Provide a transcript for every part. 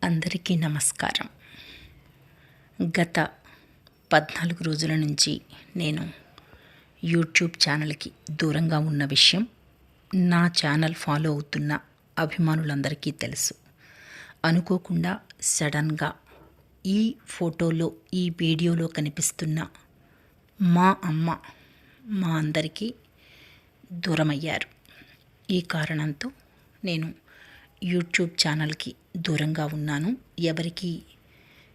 అందరికీ నమస్కారం. గత 14 రోజుల నుంచి నేను యూట్యూబ్ ఛానల్కి దూరంగా ఉన్న విషయం నా ఛానల్ ఫాలో అవుతున్న అభిమానులందరికీ తెలుసు. అనుకోకుండా సడన్గా ఈ ఫోటోలో ఈ వీడియోలో కనిపిస్తున్న మా అమ్మ మా అందరికీ దూరమయ్యారు. ఈ కారణంతో నేను యూట్యూబ్ ఛానల్కి దూరంగా ఉన్నాను. ఎవరికి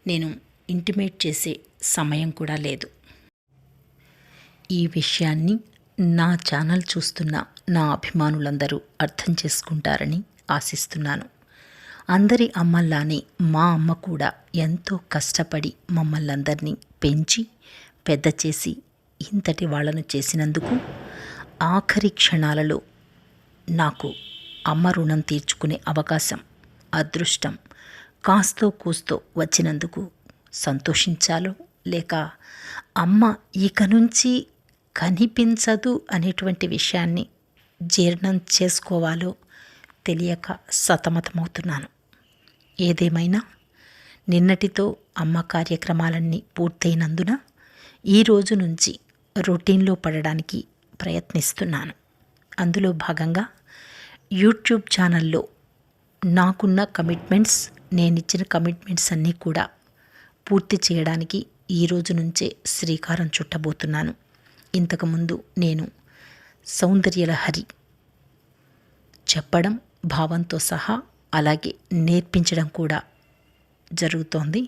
నేను ఇంటిమేట్ చేసే సమయం కూడా లేదు. ఈ విషయాన్ని నా ఛానల్ చూస్తున్న నా అభిమానులందరూ అర్థం చేసుకుంటారని ఆశిస్తున్నాను. అందరి అమ్మల్లానే మా అమ్మ కూడా ఎంతో కష్టపడి మమ్మల్ని అందరినీ పెంచి పెద్ద చేసి ఇంతటి వాళ్ళను చేసినందుకు ఆఖరి క్షణాలలో నాకు అమ్మ రుణం తీర్చుకునే అవకాశం, అదృష్టం కాస్తో కూస్తో వచ్చినందుకు సంతోషించాలో లేక అమ్మ ఇక నుంచి కనిపించదు అనేటువంటి విషయాన్ని జీర్ణం చేసుకోవాలో తెలియక సతమతమవుతున్నాను. ఏదేమైనా నిన్నటితో అమ్మ కార్యక్రమాలన్నీ పూర్తయినందున ఈరోజు నుంచి రొటీన్లో పడడానికి ప్రయత్నిస్తున్నాను. అందులో భాగంగా యూట్యూబ్ ఛానల్లో నాకున్న కమిట్మెంట్స్, నేనిచ్చిన కమిట్మెంట్స్ అన్నీ కూడా పూర్తి చేయడానికి ఈరోజు నుంచే శ్రీకారం చుట్టబోతున్నాను. ఇంతకుముందు నేను సౌందర్యలహరి చెప్పడం భావంతో సహా అలాగే నేర్పించడం కూడా జరుగుతోంది.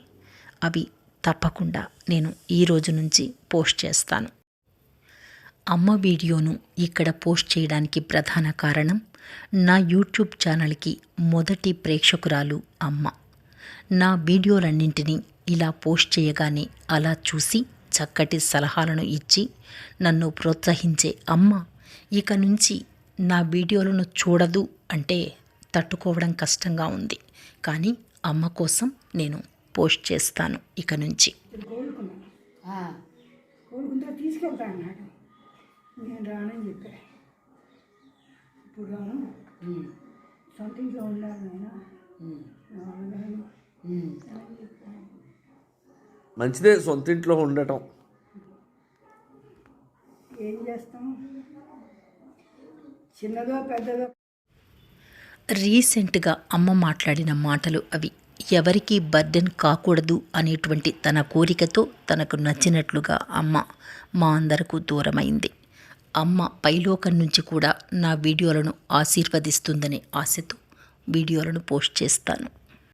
అవి తప్పకుండా నేను ఈరోజు నుంచి పోస్ట్ చేస్తాను. అమ్మ వీడియోను ఇక్కడ పోస్ట్ చేయడానికి ప్రధాన కారణం నా యూట్యూబ్ ఛానల్కి మొదటి ప్రేక్షకురాలు అమ్మ. నా వీడియోలన్నింటినీ ఇలా పోస్ట్ చేయగానే అలా చూసి చక్కటి సలహాలను ఇచ్చి నన్ను ప్రోత్సహించే అమ్మ ఇక నుంచి నా వీడియోలను చూడదు అంటే తట్టుకోవడం కష్టంగా ఉంది. కానీ అమ్మ కోసం నేను పోస్ట్ చేస్తాను ఇక నుంచి. నేను రానని చెప్పా. ఇప్పుడు రాను, సొంత ఇంట్లో ఉండాలి మంచిదే సొంత ఇంట్లో ఉండటం. ఏం చేస్తాం, చిన్నదో పెద్దదో. రీసెంట్గా అమ్మ మాట్లాడిన మాటలు అవి. ఎవరికీ బర్డెన్ కాకూడదు అనేటువంటి తన కోరికతో తనకు నచ్చినట్లుగా అమ్మ మా అందరకు దూరమైంది. అమ్మ పైలోకం నుంచి కూడా నా వీడియోలను ఆశీర్వదిస్తుందనే ఆశతో వీడియోలను పోస్ట్ చేస్తాను.